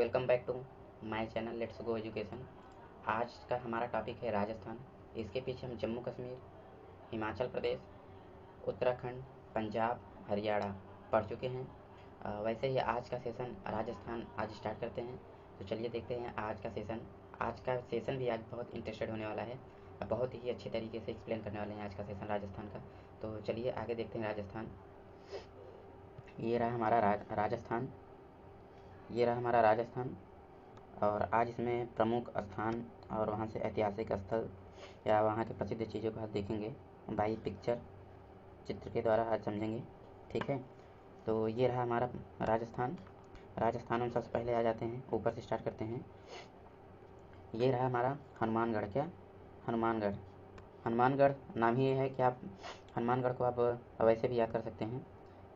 Welcome back to my channel let's go education. आज का हमारा टॉपिक है राजस्थान। इसके पीछे हम जम्मू कश्मीर, हिमाचल प्रदेश, उत्तराखंड, पंजाब, हरियाणा पढ़ चुके हैं। वैसे ही आज का सेशन राजस्थान आज स्टार्ट करते हैं। तो चलिए देखते हैं आज का सेशन। आज का सेशन भी आज बहुत इंटरेस्टेड होने वाला है। बहुत ही अच्छे तरीके से एक्सप्लेन करने वाले हैं आज का सेशन राजस्थान का। तो चलिए आगे देखते हैं राजस्थान। ये रहा हमारा राजस्थान। ये रहा हमारा राजस्थान और आज इसमें प्रमुख स्थान और वहाँ से ऐतिहासिक स्थल या वहाँ की प्रसिद्ध चीज़ों को आज देखेंगे बाई पिक्चर, चित्र के द्वारा आज समझेंगे। ठीक है, तो ये रहा हमारा राजस्थान। राजस्थान हम सबसे पहले आ जाते हैं, ऊपर से स्टार्ट करते हैं। ये रहा हमारा हनुमानगढ़। क्या हनुमानगढ़? हनुमानगढ़ नाम ही ये है कि आप हनुमानगढ़ को आप वैसे भी याद कर सकते हैं।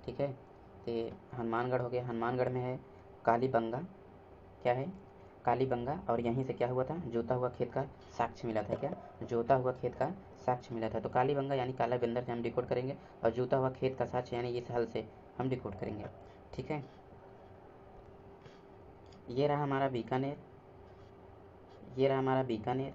ठीक है, तो हनुमानगढ़ हो गया। हनुमानगढ़ में है कालीबंगा। क्या है? कालीबंगा। और यहीं से क्या हुआ था? जोता हुआ खेत का साक्ष्य मिला था। क्या? जोता हुआ खेत का साक्ष्य मिला था। तो कालीबंगा यानी काला बंदर से हम डिकोड करेंगे और जोता हुआ खेत का साक्ष्य यानी इस हल से हम डिकोड करेंगे। ठीक है, ये रहा हमारा बीकानेर। ये रहा हमारा बीकानेर।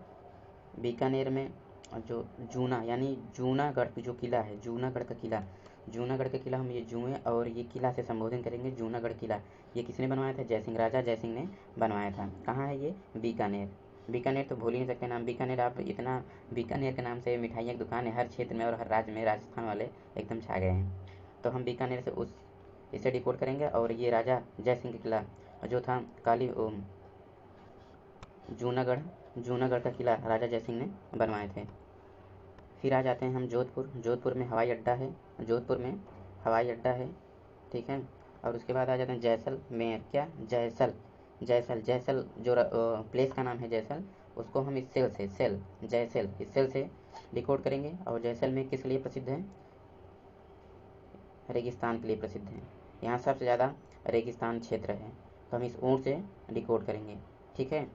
बीकानेर में जो जूना यानी जूनागढ़ जो किला है, जूनागढ़ का किला, जूनागढ़ का किला हम ये जुएँ और ये किला से संबोधन करेंगे। जूनागढ़ किला ये किसने बनवाया था? जयसिंह, राजा जयसिंह ने बनवाया था। कहाँ है ये? बीकानेर। बीकानेर तो भूल ही नहीं सकते नाम बीकानेर। आप इतना बीकानेर के नाम से मिठाइयों की दुकान है हर क्षेत्र में और हर राज्य में। राजस्थान वाले एकदम छा गए हैं। तो हम बीकानेर से उस इसे डिकोड करेंगे। और ये राजा जयसिंह का किला जो था जूनागढ़, जूनागढ़ का किला राजा जयसिंह ने बनवाए थे। फिर आ जाते हैं हम जोधपुर। जोधपुर में हवाई अड्डा है। जोधपुर में हवाई अड्डा है। ठीक है, और उसके बाद आ जाते हैं जैसलमेर। क्या? जैसल, जैसल, जैसल जो प्लेस का नाम है जैसल, उसको हम इस सेल से जैसल इस सेल से डिकोड करेंगे। और जैसलमेर किस लिए प्रसिद्ध है? रेगिस्तान के लिए प्रसिद्ध है। यहाँ सबसे ज़्यादा रेगिस्तान क्षेत्र है, तो हम इस ऊँट से डिकोड करेंगे। ठीक है,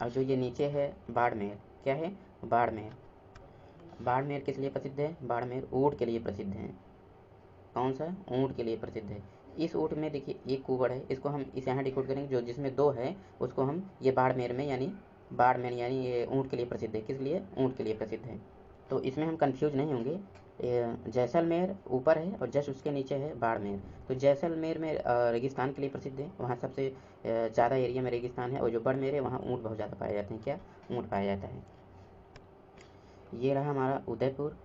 और जो ये नीचे है बाड़मेर। क्या है? बाड़मेर। बाड़मेर किस लिए प्रसिद्ध है? बाड़मेर ऊँट के लिए प्रसिद्ध है। कौन सा? ऊँट के लिए प्रसिद्ध है। इस ऊँट में देखिए एक कुबड़ है, इसको हम इस यहाँ डिकोड करेंगे। जो जिसमें दो है उसको हम ये बाड़मेर में यानी बाड़मेर यानी ये ऊँट के लिए प्रसिद्ध है। किस लिए? ऊँट के लिए प्रसिद्ध है। तो इसमें हम कंफ्यूज नहीं होंगे। जैसलमेर ऊपर है और जस्ट उसके नीचे है बाड़मेर। तो जैसलमेर में रेगिस्तान के लिए प्रसिद्ध है। वहाँ सबसे ज़्यादा एरिया में रेगिस्तान है। और जो बाड़मेर है वहाँ ऊँट बहुत ज़्यादा पाए जाते हैं। क्या? ऊँट पाया जाता है। ये रहा हमारा उदयपुर।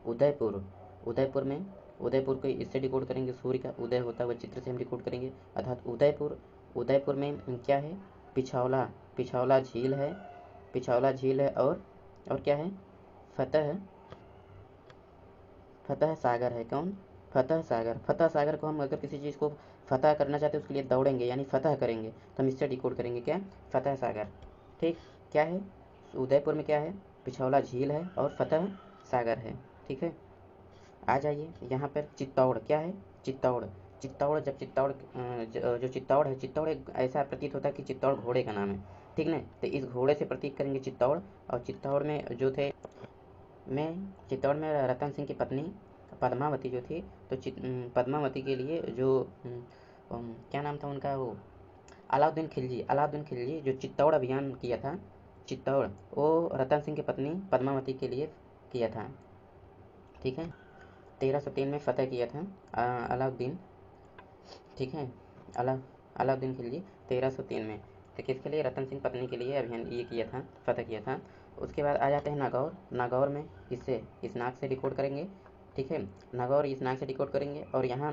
उदयपुर, उदयपुर में उदयपुर को इससे डिकोड करेंगे। सूर्य का उदय होता हुआ चित्र से हम डिकोड करेंगे। अर्थात उदयपुर, उदयपुर में क्या है? पिछौला, पिछौला झील है। पिछौला झील है और क्या है? फतह, फतह सागर है। कौन? फतह सागर। फतह सागर को हम अगर किसी चीज़ को फतह करना चाहते हैं उसके लिए दौड़ेंगे यानी फतह करेंगे, तो हम इससे डिकोड करेंगे। क्या? फतह सागर। ठीक, क्या है? उदयपुर में क्या है? पिछौला झील है और फतह सागर है। ठीक है, आ जाइए यहाँ पर चित्तौड़। क्या है? चित्तौड़। चित्तौड़ जब चित्तौड़ जो चित्तौड़ है, चित्तौड़ एक ऐसा प्रतीत होता है कि चित्तौड़ घोड़े का नाम है। ठीक ना, तो इस घोड़े से प्रतीक करेंगे चित्तौड़। और चित्तौड़ में जो थे चित्तौड़ में रतन सिंह की पत्नी पद्मावती जो थी, तो पद्मावती के लिए जो क्या नाम था उनका? वो अलाउद्दीन खिलजी। अलाउद्दीन खिलजी जो चित्तौड़ अभियान किया था, चित्तौड़, वो रतन सिंह की पत्नी पद्मावती के लिए किया था। ठीक है, 1303 में फ़तह किया था अलाउद्दीन। ठीक है, अलाउद्दीन खिलजी 1303 में। तो किसके लिए? रतन सिंह पत्नी के लिए अभियान ये किया था, फ़तह किया था। उसके बाद आ जाते हैं नागौर। नागौर में इससे इस नाक से डिकोड करेंगे। ठीक है, नागौर इस नाक से डिकोड करेंगे। और यहाँ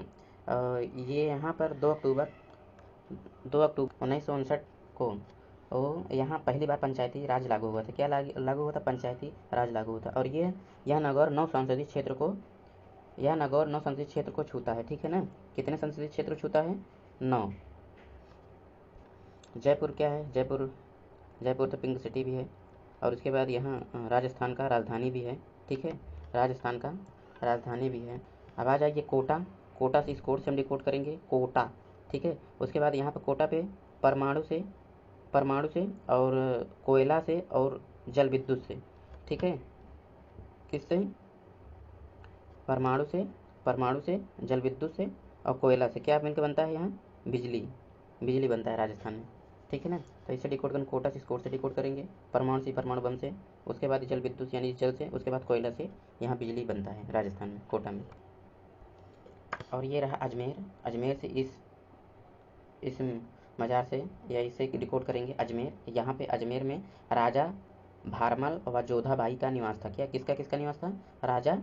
ये यहाँ पर 2 अक्टूबर 1959 को यहाँ पहली बार पंचायती राज लागू हुआ था। क्या लागू हुआ था? पंचायती राज लागू हुआ था। और ये यह नागौर 9 संसदीय क्षेत्र को यह नागौर 9 संसदीय क्षेत्र को छूता है। ठीक है ना, कितने संसदीय क्षेत्र छूता है? 9। जयपुर क्या है? जयपुर, जयपुर तो पिंक सिटी भी है। और उसके बाद यहाँ राजस्थान का राजधानी भी है। ठीक है, राजस्थान का राजधानी भी है। अब आ जाइए कोटा। कोटा से इस कोड से हम डिकोड करेंगे कोटा। ठीक है, उसके बाद यहाँ पर कोटा पे परमाणु से और कोयला से और जल विद्युत से। ठीक है, किससे? परमाणु से, परमाणु से, जल विद्युत से और कोयला से। क्या मिलकर बनता है यहाँ? बिजली, बिजली बनता है राजस्थान में। ठीक है ना। तो इससे डिकोड करेंगे, कोटा से स्कोर से डिकोड करेंगे, परमाणु से परमाणु बम से, उसके बाद जल विद्युत यानी जल से, उसके बाद कोयला से यहाँ बिजली बनता है राजस्थान में, कोटा में। और ये रहा अजमेर। अजमेर से इस मज़ार से या इसे डिकोड करेंगे अजमेर। यहाँ पे अजमेर में राजा भारमल व जोधाबाई का निवास था। क्या किसका किसका निवास था? राजा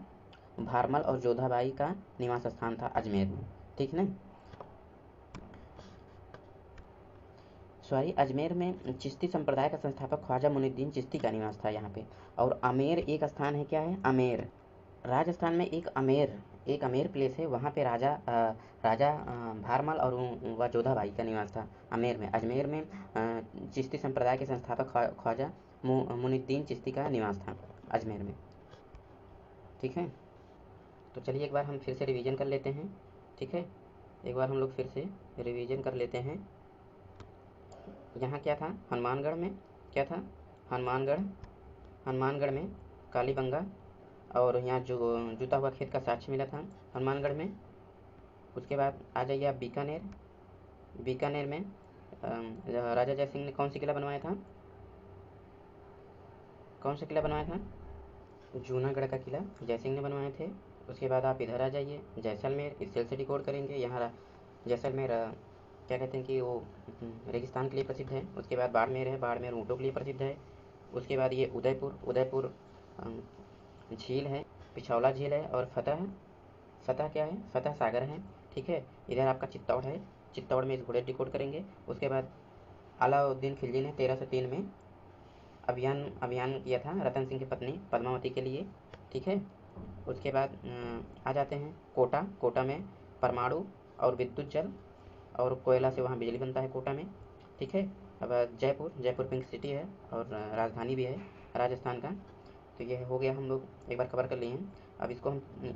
भारमल और जोधाबाई का निवास स्थान था अजमेर में, ठीक ना। सॉरी, अजमेर में चिश्ती संप्रदाय का संस्थापक ख्वाजा मुइनुद्दीन चिश्ती का निवास था यहाँ पे। और आमेर एक स्थान है, क्या है? आमेर। राजस्थान में एक आमेर प्लेस है, वहाँ पे राजा भारमल और व जोधाबाई का निवास था आमेर में। अजमेर में चिश्ती संप्रदाय के संस्थापक ख्वाजा मुइनुद्दीन चिश्ती का निवास था अजमेर में, ठीक है। तो चलिए एक बार हम फिर से रिवीजन कर लेते हैं, ठीक है। एक बार हम लोग फिर से रिवीजन कर लेते हैं। यहाँ क्या था? हनुमानगढ़ में क्या था? हनुमानगढ़ में कालीबंगा और यहाँ जो जूता हुआ खेत का साक्ष्य मिला था हनुमानगढ़ में। उसके बाद आ जाइए आप बीकानेर। बीकानेर में राजा जय सिंह ने कौन सा किला बनवाया था? कौन सा किला बनवाया था? जूनागढ़ का किला जय सिंह ने बनवाए थे। उसके बाद आप इधर आ जाइए जैसलमेर, इस सेल से डिकोड करेंगे। यहाँ जैसलमेर क्या कहते हैं कि वो रेगिस्तान के लिए प्रसिद्ध है। उसके बाद बाड़मेर है, बाड़मेर ऊँटों के लिए प्रसिद्ध है। उसके बाद ये उदयपुर झील है, पिछौला झील है। और फतह क्या है? फतह सागर है, ठीक है। इधर आपका चित्तौड़ है, चित्तौड़ में इस घोड़े डिकोड करेंगे। उसके बाद अलाउद्दीन खिलजी ने 1303 में अभियान किया था रतन सिंह की पत्नी पद्मावती के लिए, ठीक है। उसके बाद आ जाते हैं कोटा में परमाणु और विद्युत जल और कोयला से वहाँ बिजली बनता है कोटा में, ठीक है। अब जयपुर पिंक सिटी है और राजधानी भी है राजस्थान का। तो ये हो गया, हम लोग एक बार कवर कर लिए हैं। अब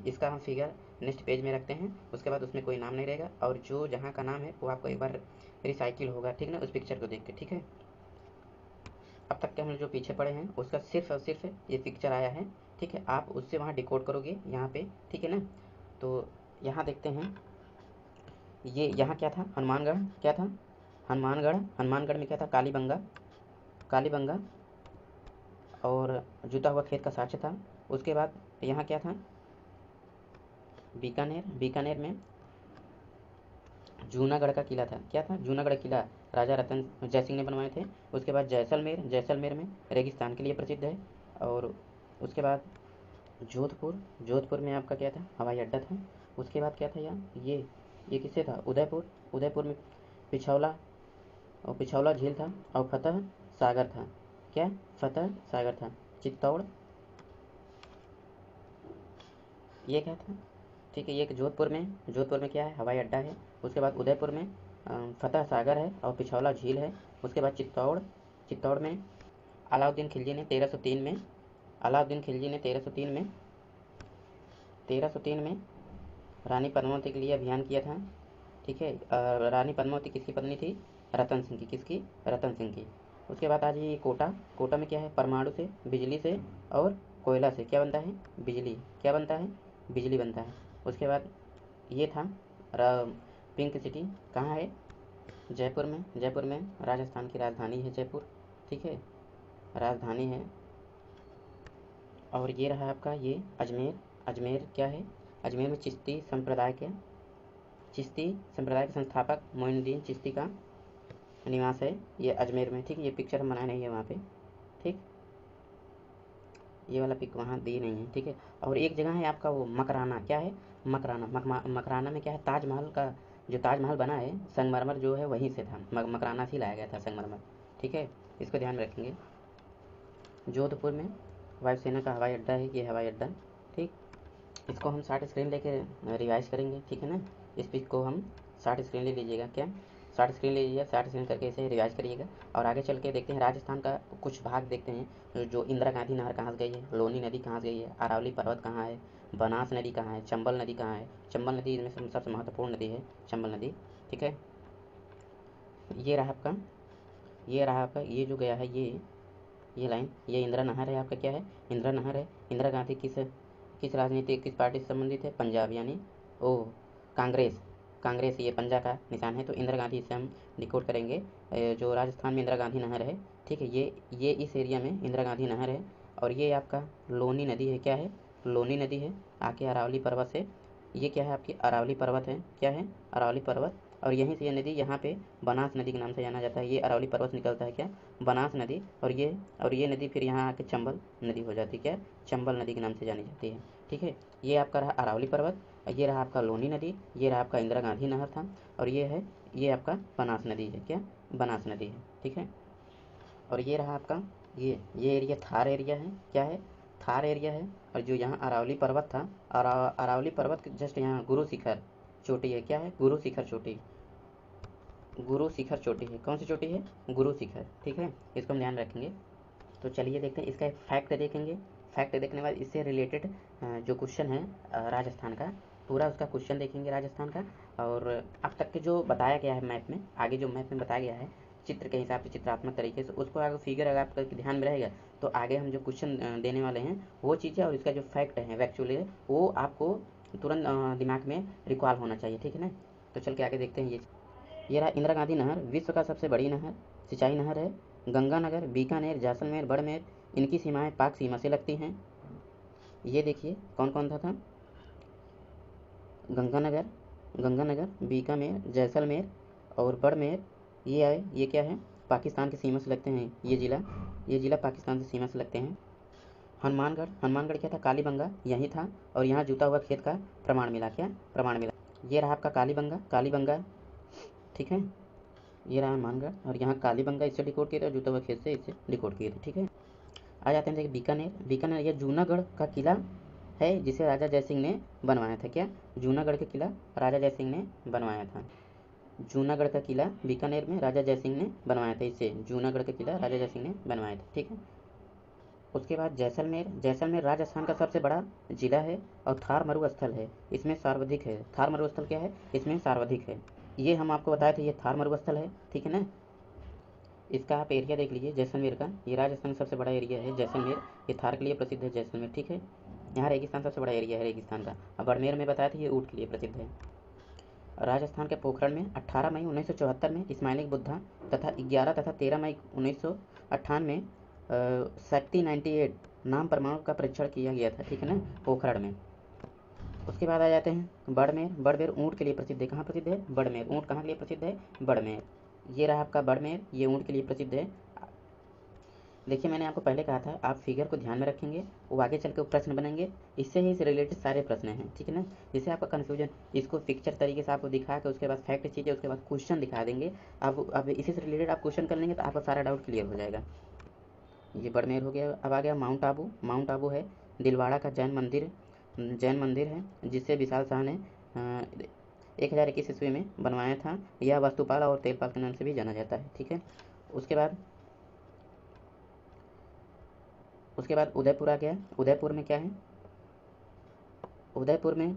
इसका हम फिगर नेक्स्ट पेज में रखते हैं। उसके बाद उसमें कोई नाम नहीं रहेगा और जो जहाँ का नाम है वो आपको एक बार रिसाइकिल होगा, ठीक ना, उस पिक्चर को देख के, ठीक है। अब तक के हम जो पीछे पड़े हैं उसका सिर्फ और सिर्फ ये पिक्चर आया है, ठीक है। आप उससे वहाँ डिकोड करोगे यहाँ पे, ठीक है ना। तो यहाँ देखते हैं, ये यहाँ क्या था? हनुमानगढ़ क्या था? हनुमानगढ़ में क्या था? कालीबंगा और जूता हुआ खेत का साक्ष्य था। उसके बाद यहाँ क्या था? बीकानेर में जूनागढ़ का किला था। क्या था? जूनागढ़ किला राजा रतन जय सिंह ने बनवाए थे। उसके बाद जैसलमेर में रेगिस्तान के लिए प्रसिद्ध है। और उसके बाद जोधपुर में आपका क्या था? हवाई अड्डा था। उसके बाद क्या था यहाँ? ये किससे था? उदयपुर में पिछौला झील था और फतह सागर था। क्या? फतह सागर था। चित्तौड़ ये क्या था? ठीक है, ये जोधपुर में क्या है? हवाई अड्डा है। उसके बाद उदयपुर में फतह सागर है और पिछौला झील है। उसके बाद चित्तौड़ में अलाउद्दीन खिलजी ने 1303 में 1303 में रानी पद्मावती के लिए अभियान किया था, ठीक है। रानी पद्मावती किसकी पत्नी थी? रतन सिंह की। किसकी? रतन सिंह की। उसके बाद आ जाइए कोटा में क्या है? परमाणु से, बिजली से और कोयला से क्या बनता है? बिजली। क्या बनता है? बिजली बनता है। उसके बाद ये था पिंक सिटी कहाँ है? जयपुर में राजस्थान की राजधानी है जयपुर, ठीक है, राजधानी है। और ये रहा आपका ये अजमेर क्या है? अजमेर में चिश्ती संप्रदाय के संस्थापक मोइनुद्दीन चिश्ती का निवास है ये अजमेर में, ठीक है। ये पिक्चर हम बनाए नहीं है वहाँ पे, ठीक, ये वाला पिक वहाँ दी नहीं है, ठीक है। और एक जगह है आपका वो मकराना। क्या है? मकराना में क्या है? ताजमहल का जो ताजमहल बना है संगमरमर जो है वहीं से था, मकराना से लाया गया था संगमरमर, ठीक है। इसको ध्यान में रखेंगे। जोधपुर में वायुसेना का हवाई अड्डा है, ये हवाई अड्डा, ठीक। इसको हम 60 स्क्रीन लेके रिवाइज करेंगे, ठीक है ना। इस पिक को हम 60 स्क्रीन ले लीजिएगा। क्या? 60 स्क्रीन ले लीजिएगा, 60 स्क्रीन करके इसे रिवाइज करिएगा। और आगे चल के देखते हैं राजस्थान का कुछ भाग देखते हैं। जो इंदिरा गांधी नहर कहाँ से गई है, लोनी नदी कहाँ से गई है, अरावली पर्वत कहाँ है, बनास नदी कहाँ है, चंबल नदी कहाँ है। चंबल नदी इनमें से सबसे महत्वपूर्ण नदी है चंबल नदी, ठीक है। ये रहा आपका ये जो गया है ये लाइन, ये इंदिरा नहर है आपका। क्या है? इंदिरा नहर है। इंदिरा गांधी किस राजनीति किस पार्टी से संबंधित है? पंजाब यानी ओ कांग्रेस कांग्रेस ये पंजा का निशान है, तो इंदिरा गांधी इसे हम डिकोड करेंगे। जो राजस्थान में इंदिरा गांधी नहर है, ठीक है, ये इस एरिया में इंदिरा गांधी नहर है। और ये आपका लोनी नदी है, क्या है, लोनी नदी है, आके अरावली पर्वत से, ये क्या है आपकी अरावली पर्वत है, क्या है, अरावली पर्वत। और यहीं से ये नदी यहाँ पे बनास नदी के नाम से जाना जाता है। ये अरावली पर्वत से निकलता है क्या, बनास नदी, और ये नदी फिर यहाँ आके चंबल नदी हो जाती है, क्या, चंबल नदी के नाम से जानी जाती है। ठीक है, ये आपका रहा अरावली पर्वत, ये रहा आपका लोनी नदी, ये रहा आपका इंदिरा गांधी नहर था, और ये आपका बनास नदी है, क्या, बनास नदी है। ठीक है, और ये रहा आपका ये एरिया थार एरिया है, क्या है, थार एरिया है। और जो यहाँ अरावली पर्वत था, अरावली पर्वत के जस्ट यहाँ गुरु शिखर चोटी है, क्या है, गुरु शिखर चोटी, गुरु शिखर चोटी है। कौन सी चोटी है, गुरु शिखर। ठीक है, इसको हम ध्यान रखेंगे। तो चलिए देखते हैं, इसका एक फैक्ट देखेंगे। फैक्ट देखने के बाद इससे रिलेटेड जो क्वेश्चन है राजस्थान का, पूरा उसका क्वेश्चन देखेंगे राजस्थान का। और अब तक के जो बताया गया है मैप में, आगे जो मैप में बताया गया है चित्र के हिसाब से, चित्रात्मक तरीके से, उसको अगर फिगर अगर आपका ध्यान में रहेगा तो आगे हम जो क्वेश्चन देने वाले हैं वो चीज़ें और इसका जो फैक्ट है एक्चुअली वो आपको तुरंत दिमाग में रिकॉल होना चाहिए। ठीक है ना, तो चल के आगे देखते हैं। ये रहा इंदिरा गांधी नहर, विश्व का सबसे बड़ी नहर, सिंचाई नहर है। गंगानगर, बीकानेर, जैसलमेर, बाड़मेर, इनकी सीमाएं पाक सीमा से लगती हैं। ये देखिए कौन कौन था गंगानगर, बीकानेर, जैसलमेर और बाड़मेर, ये आए, ये क्या है, पाकिस्तान की सीमा से लगते हैं। ये ज़िला पाकिस्तान से सीमा से लगते हैं। हनुमानगढ़ क्या था, कालीबंगा यही था, और यहाँ जुता हुआ खेत का प्रमाण मिला, क्या, प्रमाण मिला। ये रहा आपका कालीबंगा, ठीक है, ये रहा हनुमानगढ़, और यहाँ कालीबंगा इससे डिकोड किए थे और जुता हुआ खेत से इससे डिकोड किए थे। ठीक है, आ जाते हैं देखिए बीकानेर, यह जूनागढ़ का किला है जिसे राजा जयसिंह ने बनवाया था, क्या, जूनागढ़ का किला राजा जयसिंह ने बनवाया था। जूनागढ़ का किला बीकानेर में राजा जयसिंह ने बनवाया था, इसे जूनागढ़ का किला राजा जयसिंह ने बनवाया था। ठीक है, उसके बाद जैसलमेर राजस्थान का सबसे बड़ा जिला है और थार मरुस्थल है, इसमें सर्वाधिक है। थार मरुस्थल क्या है, इसमें सर्वाधिक है। ये हम आपको बताए थे, ये थार मरुस्थल है। ठीक है ना, इसका आप एरिया देख लीजिए जैसलमेर का, ये राजस्थान का सबसे बड़ा एरिया है जैसलमेर, ये थार के लिए प्रसिद्ध है जैसलमेर। ठीक है, यहाँ रेगिस्तान सबसे बड़ा एरिया है रेगिस्तान का। अब बाड़मेर में बताया था ये ऊँट के लिए प्रसिद्ध है। राजस्थान के पोखरण में 18 मई 1974 में इस्माइलिक बुद्धा तथा 11 तथा 13 मई 1998 में शक्ति 98 नाम परमाणु का परीक्षण किया गया था। ठीक है ना, पोखरण में। उसके बाद आ जाते हैं बाड़मेर ऊँट के लिए प्रसिद्ध है। कहाँ प्रसिद्ध है, बाड़मेर। ऊँट कहाँ के लिए प्रसिद्ध है, बाड़मेर। ये रहा आपका बाड़मेर, ये ऊँट के लिए प्रसिद्ध है। देखिए मैंने आपको पहले कहा था आप फिगर को ध्यान में रखेंगे, वो आगे चल के प्रश्न बनेंगे, इससे ही से रिलेटेड सारे प्रश्न हैं। ठीक है ना, जिससे आपका कन्फ्यूजन, इसको पिक्चर तरीके से आपको दिखा के उसके बाद फैक्ट चीज़ें, उसके बाद क्वेश्चन दिखा देंगे। अब इसी से रिलेटेड आप क्वेश्चन कर लेंगे तो आपका सारा डाउट क्लियर हो जाएगा। ये बाड़मेर हो गया। अब आ गया माउंट आबू है दिलवाड़ा का जैन मंदिर है जिसे विशाल शाह ने 1021 ईस्वी में बनवाया था। यह वास्तुपाल और तेलपाल के नाम से भी जाना जाता है। ठीक है, उसके बाद उदयपुर आ गया। उदयपुर में क्या है, उदयपुर में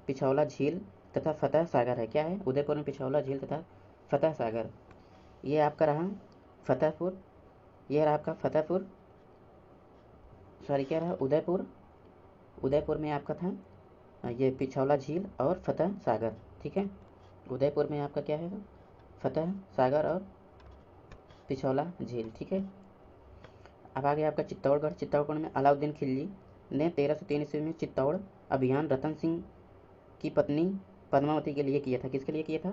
पिछौला झील तथा फतह सागर है। क्या है, उदयपुर में पिछौला झील तथा फतह सागर। ये आपका रहा फतेहपुर, यह रहा आपका फतेहपुर, सॉरी क्या रहा, उदयपुर में आपका था ये पिछौला झील और फतह सागर। ठीक है, उदयपुर में आपका क्या है, फतह सागर और पिछौला झील। ठीक है, अब आ गया आपका चित्तौड़गढ़ में अलाउद्दीन खिलजी ने 1303 ईस्वी में चित्तौड़ अभियान रतन सिंह की पत्नी पद्मावती के लिए किया था। किसके लिए किया था,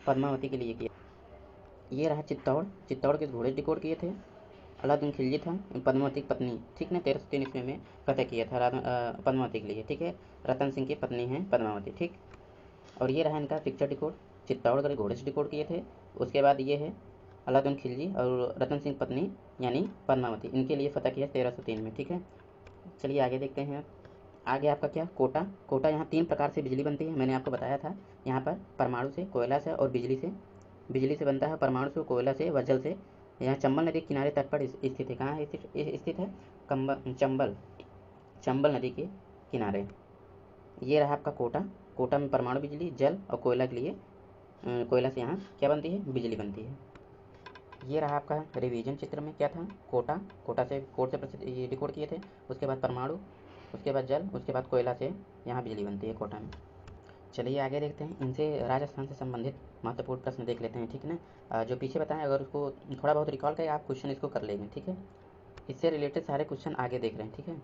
पद्मावती के लिए किया। ये रहा चित्तौड़ के घोड़े डिकोड किए थे, अलाउद्दीन खिलजी था पद्मावती की पत्नी। ठीक ना, 1303 ईस्वी में फतेह किया था पद्मावती के लिए। ठीक है, रतन सिंह की पत्नी है पद्मावती। ठीक, और ये रहा इनका पिक्चर डिकोड, चित्तौड़गढ़ घोड़े से डिकोड किए थे। उसके बाद ये है अलाउद्दीन खिलजी और रतन सिंह पत्नी यानी पद्मावती, इनके लिए फतह किया 1303 में। ठीक है, चलिए आगे देखते हैं। आगे आपका क्या, कोटा यहाँ 3 प्रकार से बिजली बनती है, मैंने आपको बताया था। यहाँ पर परमाणु से, कोयला से और बिजली से बनता है। परमाणु से, कोयला से व जल से। यहाँ चंबल नदी के किनारे तट पर स्थित है। कहाँ है स्थित है, चंबल नदी के किनारे। ये रहा आपका कोटा में परमाणु बिजली, जल और कोयला के लिए, कोयला से यहाँ क्या बनती है, बिजली बनती है। ये रहा आपका रिवीजन चित्र में क्या था, कोटा से प्रसिद्ध ये रिकॉर्ड किए थे। उसके बाद परमाणु, उसके बाद जल, उसके बाद कोयला से यहाँ बिजली बनती है कोटा में। चलिए आगे देखते हैं, इनसे राजस्थान से संबंधित महत्वपूर्ण प्रश्न देख लेते हैं, ठीक है ना। जो पीछे बताएं अगर उसको थोड़ा बहुत रिकॉल करें आप क्वेश्चन इसको कर लेंगे, ठीक है। इससे रिलेटेड सारे क्वेश्चन आगे देख रहे हैं, ठीक है।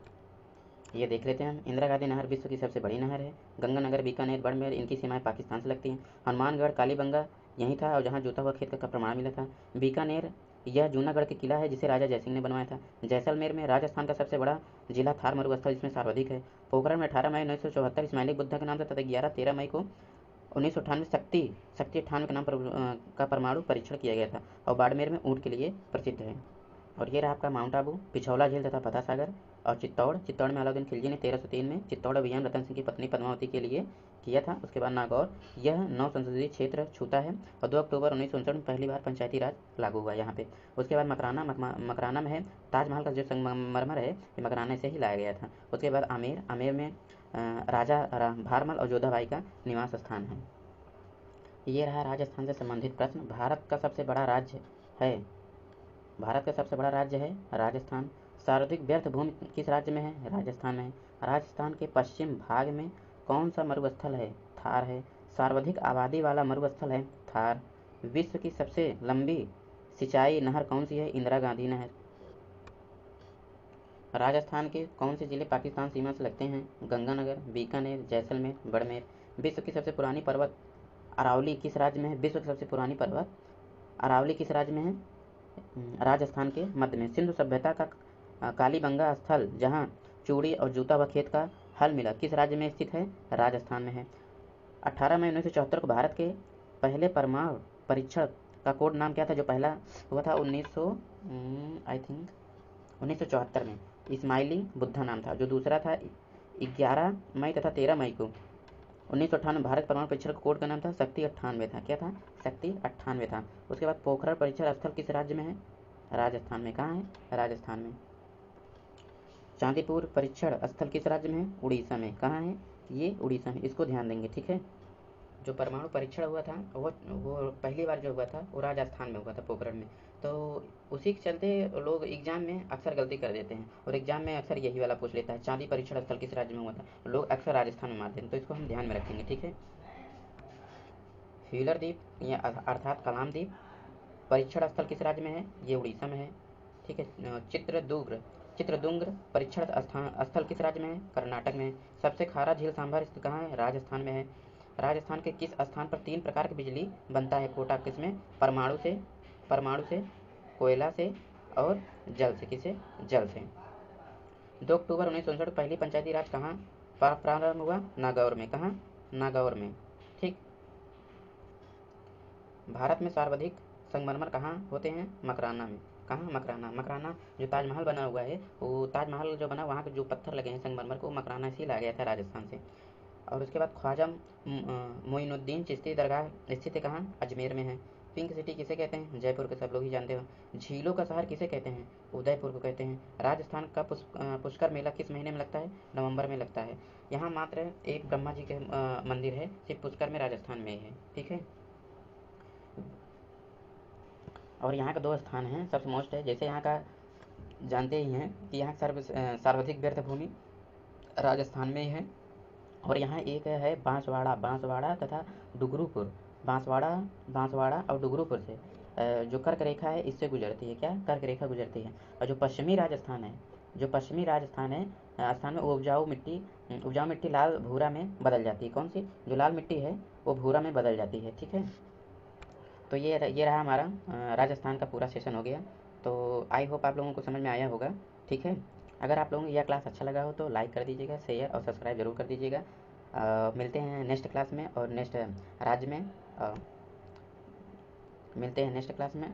ये देख लेते हैं हम। इंदिरा गांधी नहर विश्व की सबसे बड़ी नहर है। गंगानगर, बीकानेर, बाड़मेर इनकी सीमाएं पाकिस्तान से लगती हैं। हनुमानगढ़, कालीबंगा यहीं था और जहाँ जोता हुआ खेत का प्रमाण मिला था। बीकानेर यह जूनागढ़ के किला है जिसे राजा जयसिंह ने बनवाया था। जैसलमेर में राजस्थान का सबसे बड़ा जिला थार मरुस्थल जिसमें सर्वाधिक है। पोखरण में 18 मई 1974 इस्माइली बुद्धा के नाम से तथा 13 मई को 1998 शक्ति 98 के नाम पर का परमाणु परीक्षण किया गया था। और बाड़मेर में ऊँट के लिए प्रसिद्ध है। और ये रहा आपका माउंट आबू, पिछौला झील तथा फतह सागर। और चित्तौड़ में अलाउद्दीन खिलजी ने 1303 में चित्तौड़ अभियान रतन सिंह की पत्नी पद्मावती के लिए किया था। उसके बाद नागौर, यह 9 संसदीय क्षेत्र छूता है। और 2 अक्टूबर 1959 में पहली बार पंचायती राज लागू हुआ यहाँ पे। उसके बाद मकराना में है ताजमहल का जो संगमरमर है ये मकराना से ही लाया गया था। उसके बाद आमेर में राजा भारमल और जोधाबाई का निवास स्थान है। ये रहा राजस्थान से संबंधित प्रश्न। भारत का सबसे बड़ा राज्य है राजस्थान। सर्वाधिक व्यर्थ भूमि किस राज्य में है? राजस्थान में है। राजस्थान के पश्चिम भाग में कौन सा मरुस्थल है? थार है। सर्वाधिक आबादी वाला मरुस्थल है थार। विश्व की सबसे लंबी सिंचाई नहर कौन सी है? इंदिरा गांधी नहर। राजस्थान के कौन से जिले पाकिस्तान सीमा से लगते हैं? गंगानगर, बीकानेर, जैसलमेर, बाड़मेर। विश्व की सबसे पुरानी पर्वत अरावली किस राज्य में है? विश्व की सबसे पुरानी पर्वत अरावली किस राज्य में है? राजस्थान के मध्य में। सिंधु सभ्यता का कालीबंगा स्थल जहाँ चूड़ी और जूता व खेत का हल मिला किस राज्य में स्थित है? राजस्थान में है। 18 मई 1974 को भारत के पहले परमाणु परीक्षण का कोड नाम क्या था? जो पहला हुआ था 1974 में इस्माइली बुद्धा नाम था। जो दूसरा था 11 मई तथा 13 मई को 1998 भारत परमाणु परीक्षण कोड का नाम था शक्ति 98 था। क्या था? शक्ति 98 था। उसके बाद पोखरण परीक्षण स्थल किस राज्य में है? राजस्थान में। कहाँ है? राजस्थान में। चांदीपुर परीक्षण स्थल किस राज्य में है? उड़ीसा में। कहाँ है? ये उड़ीसा में। इसको ध्यान देंगे, ठीक है। जो परमाणु परीक्षण हुआ था वो पहली बार जो हुआ था वो राजस्थान में हुआ था, पोखरण में। तो उसी के चलते लोग एग्जाम में अक्सर गलती कर देते हैं और एग्जाम में अक्सर यही वाला पूछ लेता है, चांदी परीक्षण स्थल किस राज्य में हुआ था? लोग अक्सर राजस्थान में मारते हैं, तो इसको हम ध्यान में रखेंगे, ठीक है। व्हीलर द्वीप या अर्थात कलाम द्वीप परीक्षण स्थल किस राज्य में है? ये उड़ीसा में है, ठीक है। चित्रदुंग परीक्षण स्थल किस राज्य में है? कर्नाटक में है। सबसे खारा झील सांभर स्थित कहाँ है? राजस्थान में है। राजस्थान के किस स्थान पर 3 प्रकार की बिजली बनता है? कोटा किसमें? परमाणु से, कोयला से और जल से। किसे? जल से। 2 अक्टूबर 1959 पहली पंचायती राज कहाँ प्रारंभ हुआ? नागौर में। कहाँ? नागौर में, ठीक। भारत में सर्वाधिक संगमरमर कहाँ होते हैं? मकराना में। कहाँ? मकराना जो ताजमहल बना हुआ है वो ताजमहल जो बना वहाँ के जो पत्थर लगे हैं संगमरमर को मकराना से ही लाया गया था राजस्थान से। और उसके बाद ख्वाजा मोइनुद्दीन चिश्ती दरगाह स्थित है कहाँ? अजमेर में है। पिंक सिटी किसे कहते हैं? जयपुर के सब लोग ही जानते हो। झीलों का शहर किसे कहते हैं? उदयपुर को कहते हैं। राजस्थान का पुष्कर मेला किस महीने में लगता है? नवंबर में लगता है। यहाँ मात्र एक ब्रह्मा जी के मंदिर है, सिर्फ पुष्कर में राजस्थान में ही है, ठीक है। और यहाँ का 2 स्थान हैं सबसे मोस्ट है, जैसे यहाँ का जानते ही हैं कि यहाँ सर्वाधिक व्यर्थ भूमि राजस्थान में ही है। और यहाँ एक है बांसवाड़ा तथा डुगरूपुर। बांसवाड़ा और डुगरूपुर से जो कर्क रेखा है इससे गुजरती है। क्या? कर्क रेखा गुजरती है। और जो पश्चिमी राजस्थान है स्थान में उपजाऊ मिट्टी लाल भूरा में बदल जाती है। कौन सी? जो लाल मिट्टी है वो भूरा में बदल जाती है, ठीक है। तो ये रहा हमारा राजस्थान का पूरा सेशन हो गया। तो आई होप आप लोगों को समझ में आया होगा, ठीक है। अगर आप लोगों को यह क्लास अच्छा लगा हो तो लाइक कर दीजिएगा, शेयर और सब्सक्राइब जरूर कर दीजिएगा। मिलते हैं नेक्स्ट क्लास में और नेक्स्ट राज्य में मिलते हैं नेक्स्ट क्लास में।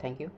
Thank you.